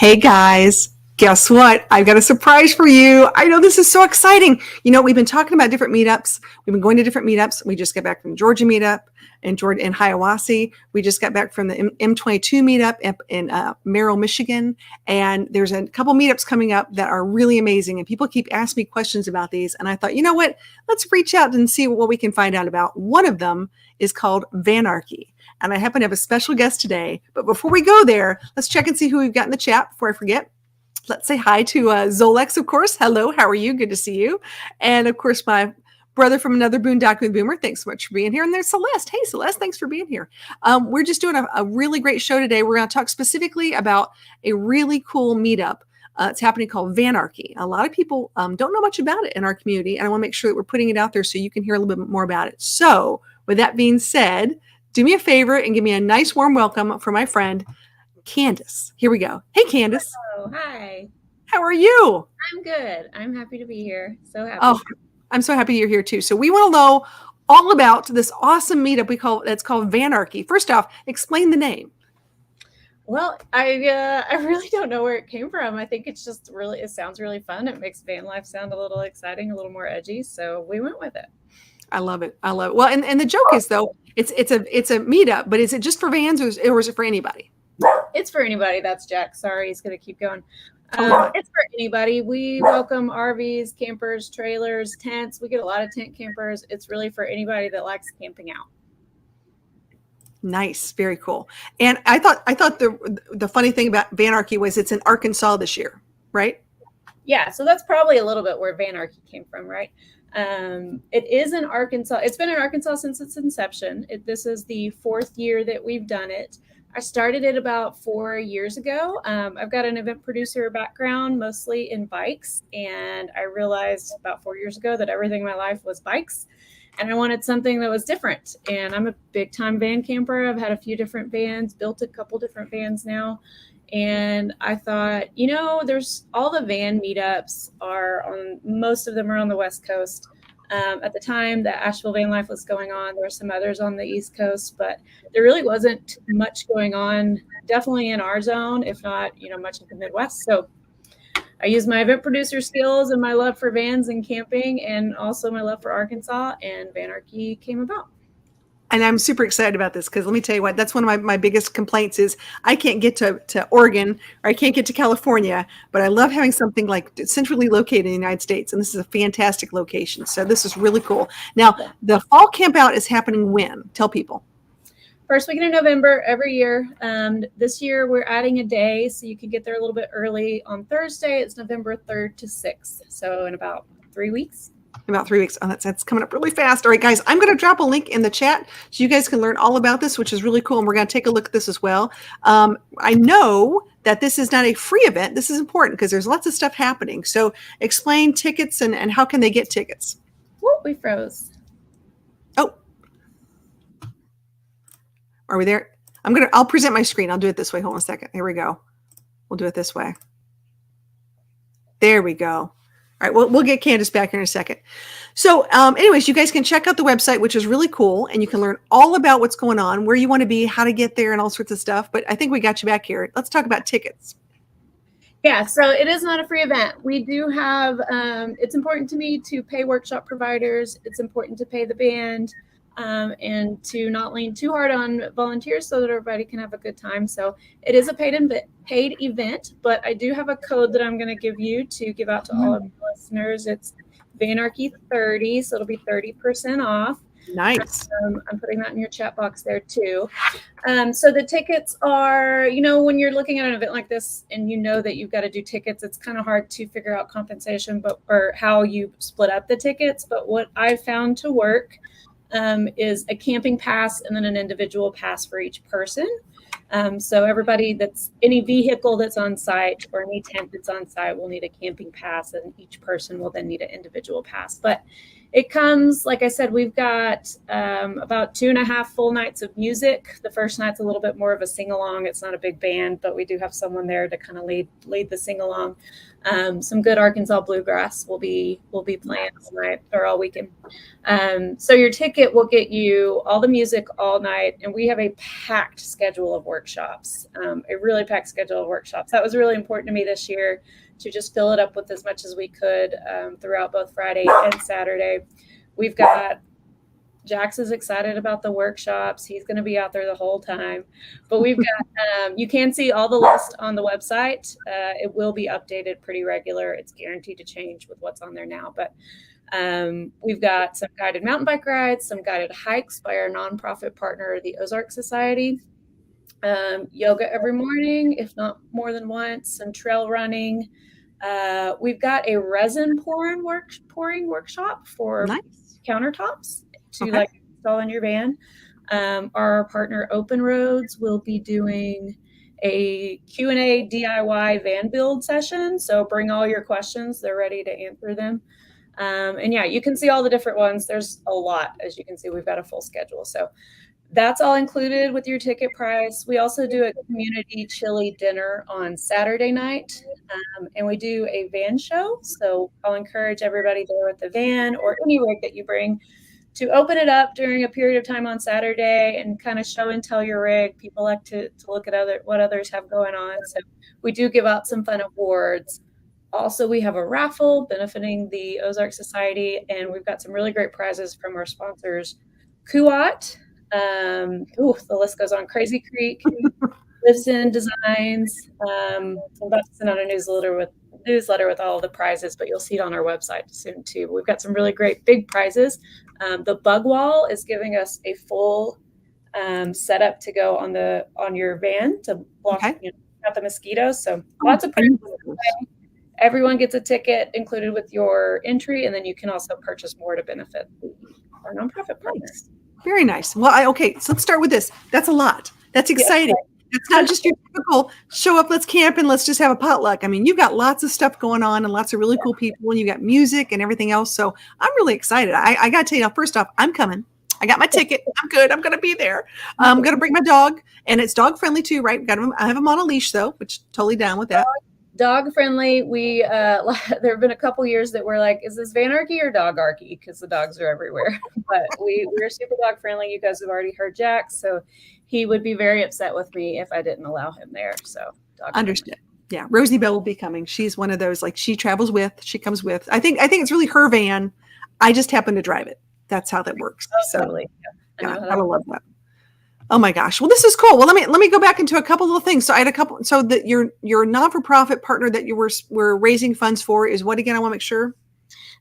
Hey guys, guess what? I've got a surprise for you. I know this is so exciting. We've been talking about different meetups. We've been going to different meetups. We just got back from Georgia meetup in Georgia in Hiawassee. We just got back from the M22 meetup in Merrill, Michigan. And there's a couple meetups coming up that are really amazing. And people keep asking me questions about these. And I thought, you know what? Let's reach out and see what we can find out about. One of them is called Vanarky. And I happen to have a special guest today. But before we go there, let's check and see who we've got in the chat before I forget. Let's say hi to Zolex, of course. Hello, how are you? Good to see you. And of course, my brother from another Boondocking Boomer. Thanks so much for being here. And there's Celeste. Hey, Celeste, thanks for being here. We're just doing a really great show today. We're going to talk specifically about a really cool meetup. It's happening called Vanarky. A lot of people don't know much about it in our community, and I want to make sure that we're putting it out there so you can hear a little bit more about it. So with that being said, do me a favor and give me a nice warm welcome for my friend, Candace. Here we go. Hey, Candace. Hello. Hi. How are you? I'm good. I'm happy to be here. So happy. Oh, I'm so happy you're here too. So we want to know all about this awesome meetup that's called Vanarky. First off, explain the name. Well, I really don't know where it came from. I think it's just it sounds really fun. It makes van life sound a little exciting, a little more edgy. So we went with it. I love it. I love it. Well, and the joke is though, it's a meetup, but is it just for vans or is it for anybody? It's for anybody. That's Jack. Sorry, he's going to keep going. It's for anybody. We welcome RVs, campers, trailers, tents. We get a lot of tent campers. It's really for anybody that likes camping out. Nice, very cool. And I thought the funny thing about Vanarky was it's in Arkansas this year, right? Yeah, so that's probably a little bit where Vanarky came from, right? It is in Arkansas. It's been in Arkansas since its inception. This is the 4th year that we've done it. I started it about 4 years ago. I've got an event producer background, mostly in bikes. And I realized about 4 years ago that everything in my life was bikes. And I wanted something that was different. And I'm a big time van camper. I've had a few different vans, built a couple different vans now. And I thought, there's all the van meetups most of them are on the West Coast. At the time that Asheville Van Life was going on, there were some others on the East Coast, but there really wasn't much going on, definitely in our zone, if not, much of the Midwest. So I used my event producer skills and my love for vans and camping and also my love for Arkansas, and Vanarky came about. And I'm super excited about this because let me tell you what, that's one of my biggest complaints is I can't get to Oregon or I can't get to California, but I love having something like centrally located in the United States. And this is a fantastic location. So this is really cool. Now, the fall camp out is happening when? Tell people. First weekend in November every year. This year we're adding a day so you can get there a little bit early. On Thursday, it's November 3rd to 6th. So in about 3 weeks. About 3 weeks. Oh, that's coming up really fast. All right, guys, I'm going to drop a link in the chat so you guys can learn all about this, which is really cool. And we're going to take a look at this as well. I know that this is not a free event. This is important because there's lots of stuff happening. So explain tickets and how can they get tickets? Whoop, we froze. Oh, are we there? I'll present my screen. I'll do it this way. Hold on a second. Here we go. We'll do it this way. There we go. All right, we'll get Candace back here in a second. So anyways, you guys can check out the website, which is really cool, and you can learn all about what's going on, where you want to be, how to get there, and all sorts of stuff. But I think we got you back here. Let's talk about tickets. Yeah, so it is not a free event. We do have, it's important to me to pay workshop providers. It's important to pay the band and to not lean too hard on volunteers so that everybody can have a good time. So it is a paid event, but I do have a code that I'm going to give you to give out to all of your listeners. It's Vanarky 30, so it'll be 30% off. Nice. I'm putting that in your chat box there too. So the tickets are, when you're looking at an event like this and that you've got to do tickets, it's kind of hard to figure out compensation, or how you split up the tickets. But what I found to work is a camping pass and then an individual pass for each person. So everybody any vehicle that's on site or any tent that's on site will need a camping pass, and each person will then need an individual pass. But it comes, like I said, we've got about 2.5 full nights of music. The first night's a little bit more of a sing-along. It's not a big band, but we do have someone there to kind of lead the sing-along. Some good Arkansas bluegrass will be playing tonight or all weekend. So your ticket will get you all the music all night, and we have a packed schedule of workshops, a really packed schedule of workshops. That was really important to me this year, to just fill it up with as much as we could throughout both Friday and Saturday. We've got Jax is excited about the workshops. He's going to be out there the whole time. But we've got, you can see all the list on the website. It will be updated pretty regular. It's guaranteed to change with what's on there now. But we've got some guided mountain bike rides, some guided hikes by our nonprofit partner, the Ozarks Society. Yoga every morning, if not more than once, some trail running. We've got a resin pouring workshop for countertops to like install in your van. Our partner Open Roads will be doing a Q&A DIY van build session. So bring all your questions. They're ready to answer them. And yeah, you can see all the different ones. There's a lot. As you can see, we've got a full schedule. So that's all included with your ticket price. We also do a community chili dinner on Saturday night, and we do a van show. So I'll encourage everybody there with the van or any rig that you bring to open it up during a period of time on Saturday and kind of show and tell your rig. People like to look at what others have going on. So we do give out some fun awards. Also, we have a raffle benefiting the Ozarks Society, and we've got some really great prizes from our sponsors, Kuat. The list goes on. Crazy Creek, Listen Designs. I'm about to send out a newsletter with all the prizes, but you'll see it on our website soon too. We've got some really great big prizes. The Bug Wall is giving us a full setup to go on your van to block out the mosquitoes. So lots of prizes. Everyone gets a ticket included with your entry, and then you can also purchase more to benefit our nonprofit partners. Very nice. Well, so let's start with this. That's a lot. That's exciting. It's not just your typical show up, let's camp, and let's just have a potluck. I mean, you've got lots of stuff going on and lots of really cool people, and you got music and everything else. So I'm really excited. I got to tell you now, first off, I'm coming. I got my ticket. I'm good. I'm going to be there. I'm going to bring my dog, and it's dog friendly too, right? I have him on a leash though, which totally down with that. Dog friendly. We there have been a couple years that we're like, is this Vanarky or Dogarchy? Because the dogs are everywhere. But we're super dog friendly. You guys have already heard Jack, so he would be very upset with me if I didn't allow him there. So understood. Yeah, Rosie Bell will be coming. She's one of those, like, she travels with, she comes with. I think it's really her van. I just happen to drive it. That's how that works. Totally. Yeah, I love that. Oh my gosh. Well, this is cool. Well, let me go back into a couple little things. So I had a couple. So that your non-for-profit partner that you were raising funds for is what again? I want to make sure.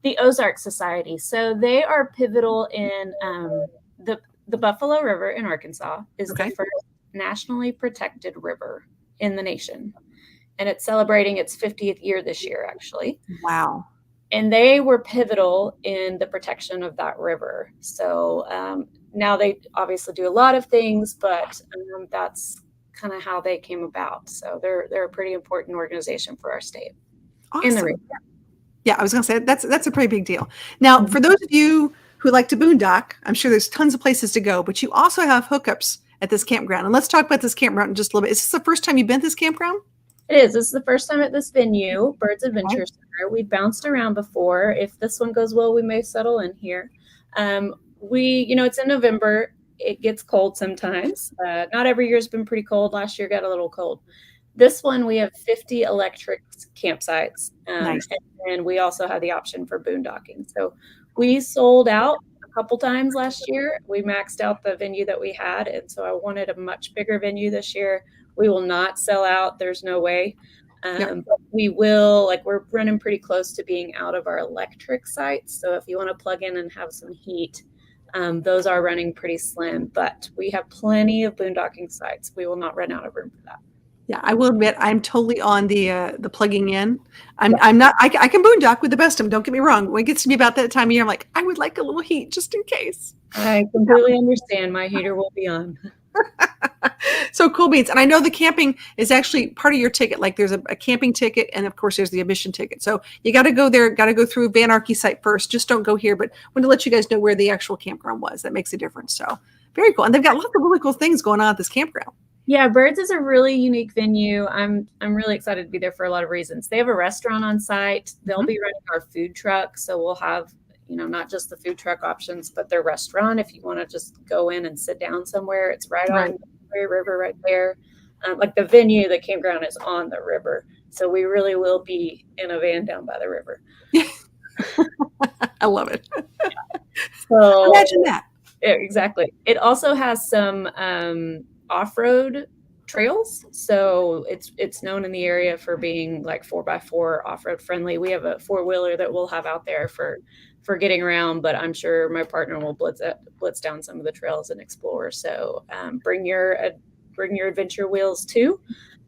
The Ozarks Society. So they are pivotal in the Buffalo River in Arkansas is the first nationally protected river in the nation, and it's celebrating its 50th year this year, actually. Wow. And they were pivotal in the protection of that river. So now they obviously do a lot of things, but that's kind of how they came about. So they're a pretty important organization for our state. Awesome. In the region. Yeah, I was going to say that's a pretty big deal. Now, for those of you who like to boondock, I'm sure there's tons of places to go, but you also have hookups at this campground. And let's talk about this campground in just a little bit. Is this the first time you've been to this campgroround? It is. This is the first time at this venue, Birds Adventure Center. We've bounced around before. If this one goes well, we may settle in here. It's in November. It gets cold sometimes. Not every year has been pretty cold. Last year got a little cold. This one, we have 50 electric campsites. And we also have the option for boondocking. So we sold out a couple times last year. We maxed out the venue that we had. And so I wanted a much bigger venue this year. We will not sell out. There's no way. But we will, we're running pretty close to being out of our electric sites. So if you want to plug in and have some heat, those are running pretty slim, but we have plenty of boondocking sites. We will not run out of room for that. Yeah, I will admit I'm totally on the plugging in. I'm not. I can boondock with the best of them. Don't get me wrong. When it gets to be about that time of year, I'm like, I would like a little heat just in case. I completely understand. My heater will be on. So cool beans. And I know the camping is actually part of your ticket. Like there's a camping ticket, and of course there's the admission ticket. So you got to go there. Got to go through Vanarky site first. Just don't go here. But I want to let you guys know where the actual campground was. That makes a difference. So very cool. And they've got lots of really cool things going on at this campground. Yeah, Birds is a really unique venue. I'm really excited to be there for a lot of reasons. They have a restaurant on site. They'll be running our food truck. So we'll have, not just the food truck options, but their restaurant. If you want to just go in and sit down somewhere, it's right on the River right there. Like the venue, the campground is on the river. So we really will be in a van down by the river. I love it. So Imagine that. exactly. It also has some off-road trails. So it's known in the area for being like 4x4 off-road friendly. We have a 4-wheeler that we'll have out there for getting around, but I'm sure my partner will blitz down some of the trails and explore. So bring your adventure wheels too.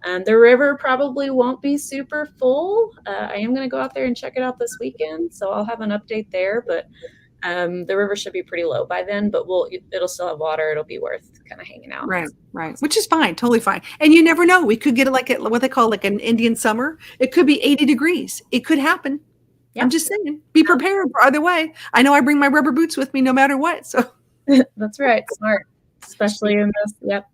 The river probably won't be super full. I am going to go out there and check it out this weekend, so I'll have an update there. But the river should be pretty low by then, but it'll still have water. It'll be worth kind of hanging out. Right. Which is fine, totally fine. And you never know. We could get like what they call like an Indian summer. It could be 80 degrees. It could happen. Yep. I'm just saying, be prepared for either way. I know I bring my rubber boots with me no matter what. So that's right. Smart, especially in this. Yep.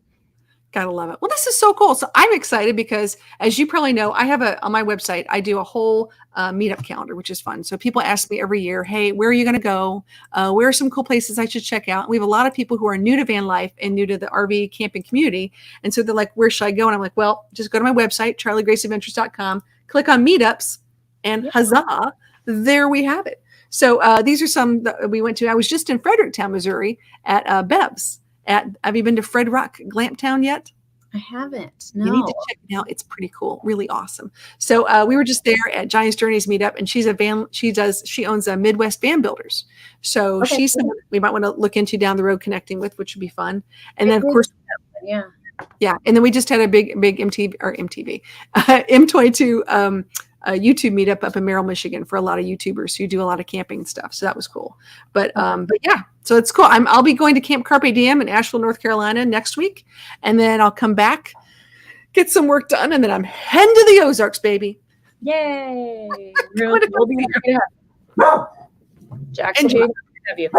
Gotta love it. Well, this is so cool. So I'm excited because, as you probably know, I have on my website, I do a whole meetup calendar, which is fun. So people ask me every year, hey, where are you going to go? Where are some cool places I should check out? And we have a lot of people who are new to van life and new to the RV camping community. And so they're like, where should I go? And I'm like, well, just go to my website, charliegraceadventures.com, click on meetups, and huzzah, there we have it. So these are some that we went to. I was just in Fredericktown, Missouri at Bev's. Have you been to Fred Rock Glamptown yet? I haven't. No. You need to check it out. It's pretty cool. Really awesome. So we were just there at Giants Journeys Meetup, and she owns a Midwest Van Builders. So she's someone we might want to look into down the road connecting with, which would be fun. And then of course, yeah. And then we just had a big MTV, M22 YouTube meetup up in Merrill, Michigan for a lot of YouTubers who do a lot of camping and stuff. So that was cool. But yeah, so it's cool. I'll be going to Camp Carpe Diem in Asheville, North Carolina next week. And then I'll come back, get some work done. And then I'm heading to the Ozarks, baby. Yay. We'll be happy to have Jackson. Have you.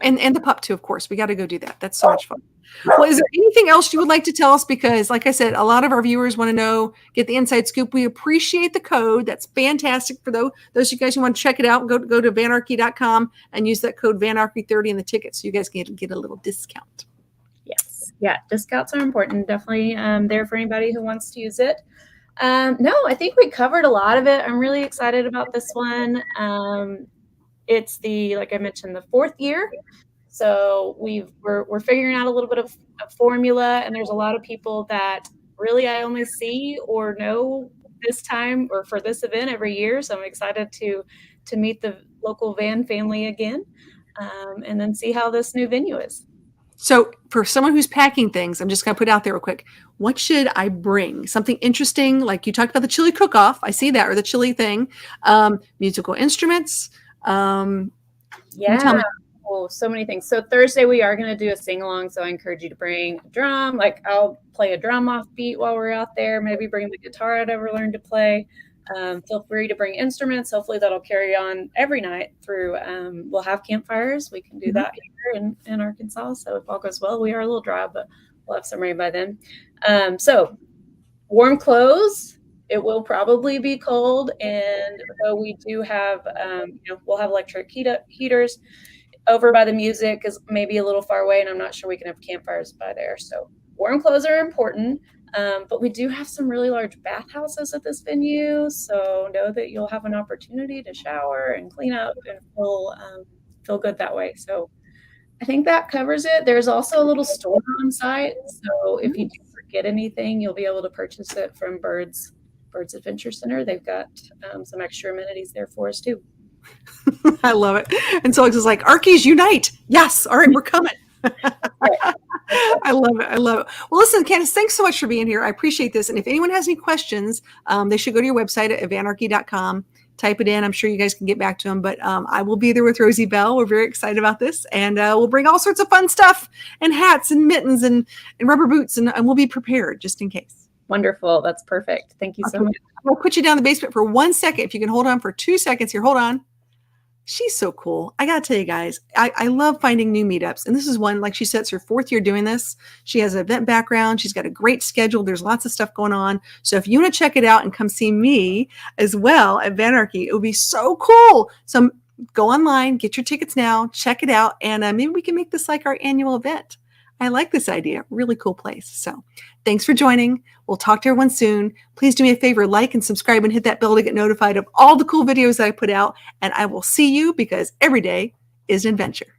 And the pup too, of course. We got to go do that. That's so much fun. Well, is there anything else you would like to tell us? Because like I said, a lot of our viewers want to know, get the inside scoop. We appreciate the code. That's fantastic for those of you guys who want to check it out. Go to vanarky.com and use that code vanarky30 in the ticket so you guys can get a little discount. Yes. Yeah. Discounts are important. Definitely there for anybody who wants to use it. No, I think we covered a lot of it. I'm really excited about this one. It's like I mentioned, the 4th year. So we're figuring out a little bit of a formula, and there's a lot of people that really I only see or know this time or for this event every year. So I'm excited to meet the local van family again, and then see how this new venue is. So for someone who's packing things, I'm just going to put it out there real quick. What should I bring? Something interesting, like you talked about the chili cook-off. I see that, or the chili thing. Musical instruments. Yeah. Oh, so many things. So Thursday we are going to do a sing-along. So I encourage you to bring a drum. Like I'll play a drum off beat while we're out there. Maybe bring the guitar I'd ever learned to play. Feel free to bring instruments. Hopefully that'll carry on every night through. We'll have campfires. We can do that here in Arkansas. So if all goes well, we are a little dry, but we'll have some rain by then. So warm clothes. It will probably be cold, and though we do have, we'll have electric heaters over by the music is maybe a little far away, and I'm not sure we can have campfires by there. So warm clothes are important, but we do have some really large bathhouses at this venue, so know that you'll have an opportunity to shower and clean up and feel good that way. So I think that covers it. There's also a little store on site, so if you do forget anything, you'll be able to purchase it from Bird's Adventure Center. They've got some extra amenities there for us too. I love it. And so it's just like, Arkies unite. Yes. All right, we're coming. I love it. Well, listen, Candace, thanks so much for being here. I appreciate this. And if anyone has any questions, they should go to your website at vanarky.com. Type it in. I'm sure you guys can get back to them. But I will be there with Rosie Bell. We're very excited about this. And we'll bring all sorts of fun stuff and hats and mittens and rubber boots. And we'll be prepared just in case. Wonderful. That's perfect. Thank you so much. I'll put you down in the basement for 1 second. If you can hold on for 2 seconds here. Hold on. She's so cool. I got to tell you guys, I love finding new meetups. And this is one, like she said, it's her 4th year doing this. She has an event background. She's got a great schedule. There's lots of stuff going on. So if you want to check it out and come see me as well at Vanarky, it would be so cool. So go online, get your tickets now, check it out. And maybe we can make this like our annual event. I like this idea. Really cool place. So thanks for joining. We'll talk to everyone soon. Please do me a favor, like and subscribe and hit that bell to get notified of all the cool videos that I put out. And I will see you because every day is an adventure.